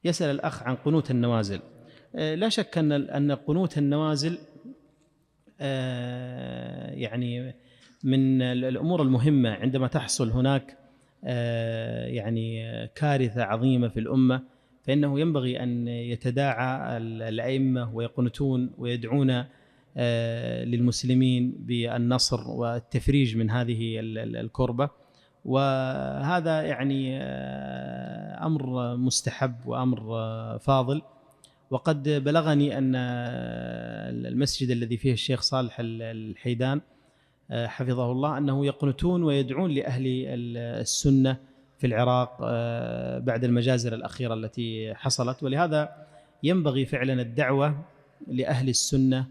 يسأل الأخ عن قنوت النوازل. لا شك أن قنوت النوازل يعني من الأمور المهمة عندما تحصل هناك يعني كارثة عظيمة في الأمة، فإنه ينبغي أن يتداعى الأئمة ويقنتون ويدعون للمسلمين بالنصر والتفريج من هذه الكربة. وهذا يعني أمر مستحب وأمر فاضل. وقد بلغني أن المسجد الذي فيه الشيخ صالح الحيدان حفظه الله أنه يقنتون ويدعون لأهل السنة في العراق بعد المجازر الأخيرة التي حصلت. ولهذا ينبغي فعلا الدعوة لأهل السنة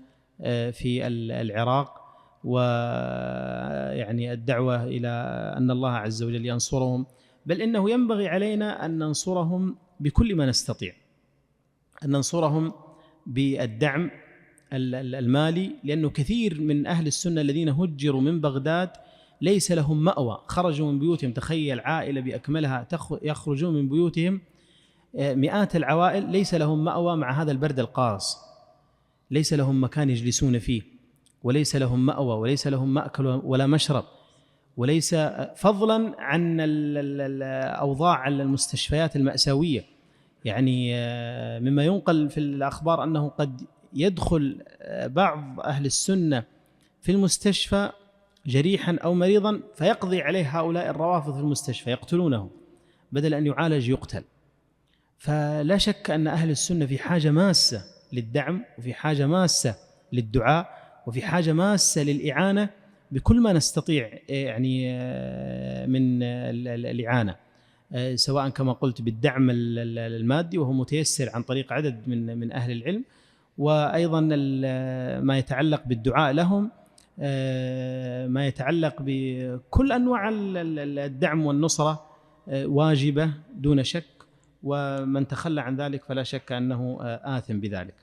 في العراق، ويعني الدعوة إلى أن الله عز وجل ينصرهم، بل إنه ينبغي علينا أن ننصرهم بكل ما نستطيع، أن ننصرهم بالدعم المالي، لأنه كثير من أهل السنة الذين هجروا من بغداد ليس لهم مأوى، خرجوا من بيوتهم. تخيل عائلة بأكملها يخرجون من بيوتهم، مئات العوائل ليس لهم مأوى مع هذا البرد القارس، ليس لهم مكان يجلسون فيه، وليس لهم مأوى، وليس لهم مأكل ولا مشرب، وليس فضلا عن الأوضاع المستشفيات المأساوية. يعني مما ينقل في الأخبار أنه قد يدخل بعض أهل السنة في المستشفى جريحا أو مريضا فيقضي عليه هؤلاء الروافض في المستشفى، يقتلونه بدل أن يعالج يقتل. فلا شك أن أهل السنة في حاجة ماسة للدعم، وفي حاجة ماسة للدعاء، وفي حاجة ماسة للإعانة بكل ما نستطيع يعني من الإعانة، سواء كما قلت بالدعم المادي وهو متيسر عن طريق عدد من أهل العلم، وأيضا ما يتعلق بالدعاء لهم، ما يتعلق بكل أنواع الدعم والنصرة واجبة دون شك، ومن تخلى عن ذلك فلا شك أنه آثم بذلك.